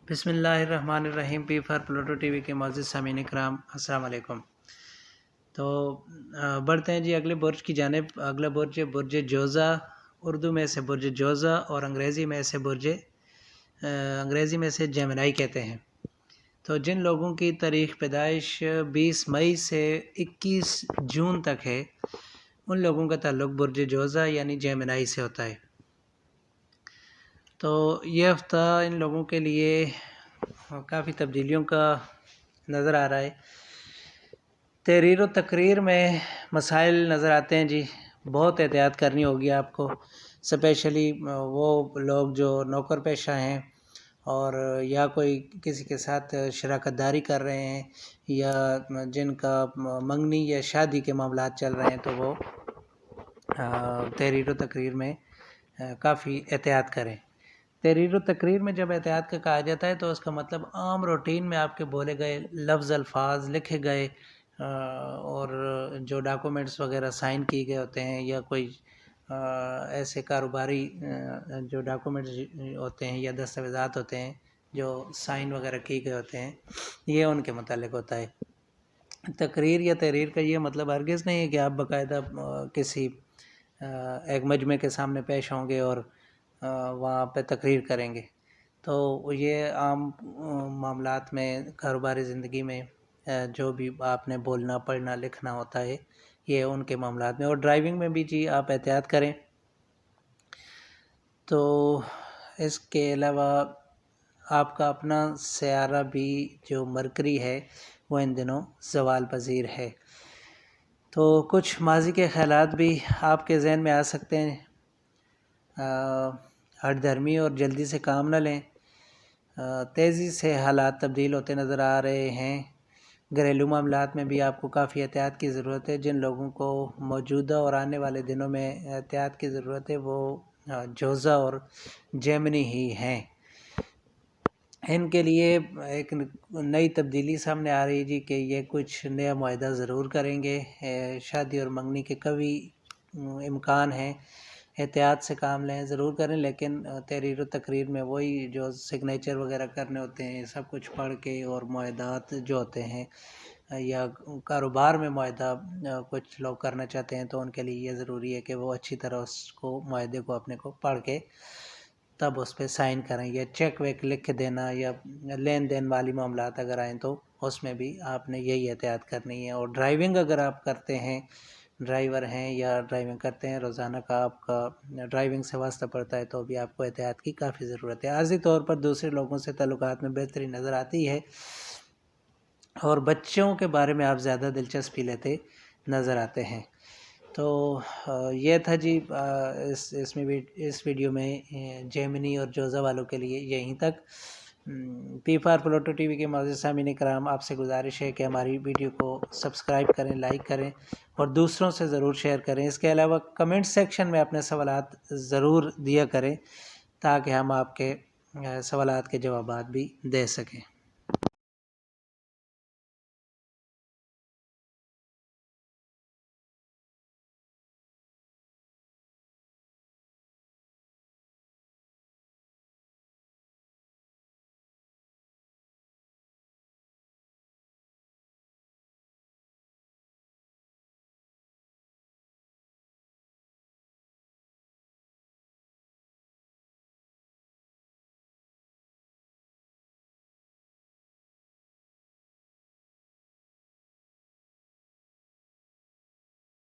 بسم اللہ الرحمن الرحیم P for Pluto T V کے معزز سامعین کرام السلام علیکم۔ تو بڑھتے ہیں جی اگلے برج کی جانب۔ اگلا برج برج جوزا، اردو میں اسے برج جوزا اور انگریزی میں اسے جیمنائی کہتے ہیں۔ تو جن لوگوں کی تاریخ پیدائش 20 مئی سے 21 جون تک ہے ان لوگوں کا تعلق برج جوزا یعنی جیمنائی سے ہوتا ہے۔ تو یہ ہفتہ ان لوگوں کے لیے کافی تبدیلیوں کا نظر آ رہا ہے۔ تحریر و تقریر میں مسائل نظر آتے ہیں جی، بہت احتیاط کرنی ہوگی آپ کو، اسپیشلی وہ لوگ جو نوکر پیشہ ہیں اور یا کوئی کسی کے ساتھ شراکت داری کر رہے ہیں یا جن کا منگنی یا شادی کے معاملات چل رہے ہیں تو وہ تحریر و تقریر میں کافی احتیاط کریں۔ تحریر و تقریر میں جب احتیاط کا کہا جاتا ہے تو اس کا مطلب عام روٹین میں آپ کے بولے گئے لفظ الفاظ لکھے گئے اور جو ڈاکومنٹس وغیرہ سائن کیے گئے ہوتے ہیں یا کوئی ایسے کاروباری جو ڈاکومنٹس ہوتے ہیں یا دستاویزات ہوتے ہیں جو سائن وغیرہ کیے گئے ہوتے ہیں یہ ان کے متعلق ہوتا ہے۔ تقریر یا تحریر کا یہ مطلب ہرگز نہیں ہے کہ آپ باقاعدہ کسی ایک مجمع کے سامنے پیش ہوں گے اور وہاں پہ تقریر کریں گے۔ تو یہ عام معاملات میں کاروباری زندگی میں جو بھی آپ نے بولنا پڑھنا لکھنا ہوتا ہے یہ ان کے معاملات میں، اور ڈرائیونگ میں بھی جی آپ احتیاط کریں۔ تو اس کے علاوہ آپ کا اپنا سیارہ بھی جو مرکری ہے وہ ان دنوں زوال پذیر ہے، تو کچھ ماضی کے خیالات بھی آپ کے ذہن میں آ سکتے ہیں۔ ہٹ دھرمی اور جلدی سے کام نہ لیں، تیزی سے حالات تبدیل ہوتے نظر آ رہے ہیں۔ گھریلو معاملات میں بھی آپ کو کافی احتیاط کی ضرورت ہے۔ جن لوگوں کو موجودہ اور آنے والے دنوں میں احتیاط کی ضرورت ہے وہ جوزا اور جیمنی ہی ہیں۔ ان کے لیے ایک نئی تبدیلی سامنے آ رہی جی کہ یہ کچھ نیا معاہدہ ضرور کریں گے، شادی اور منگنی کے قوی امکان ہیں۔ احتیاط سے کام لیں، ضرور کریں، لیکن تحریر و تقریر میں وہی جو سگنیچر وغیرہ کرنے ہوتے ہیں سب کچھ پڑھ کے، اور معاہدات جو ہوتے ہیں یا کاروبار میں معاہدہ کچھ لوگ کرنا چاہتے ہیں تو ان کے لیے یہ ضروری ہے کہ وہ اچھی طرح اس کو معاہدے کو اپنے کو پڑھ کے تب اس پہ سائن کریں، یا چیک ویک لکھ کے دینا یا لین دین والی معاملات اگر آئیں تو اس میں بھی آپ نے یہی احتیاط کرنی ہے۔ اور ڈرائیونگ اگر آپ کرتے ہیں، ڈرائیور ہیں یا ڈرائیونگ کرتے ہیں روزانہ کا آپ کا ڈرائیونگ سے واسطہ پڑتا ہے تو بھی آپ کو احتیاط کی کافی ضرورت ہے۔ عارضی طور پر دوسرے لوگوں سے تعلقات میں بہتری نظر آتی ہے اور بچوں کے بارے میں آپ زیادہ دلچسپی لیتے نظر آتے ہیں۔ تو یہ تھا جی اس ویڈیو میں جیمنی اور جوزا والوں کے لیے یہیں تک۔ P for Pluto T V کے معزز سامعین کرام، آپ سے گزارش ہے کہ ہماری ویڈیو کو سبسکرائب کریں، لائک کریں اور دوسروں سے ضرور شیئر کریں۔ اس کے علاوہ کمنٹ سیکشن میں اپنے سوالات ضرور دیا کریں تاکہ ہم آپ کے سوالات کے جوابات بھی دے سکیں۔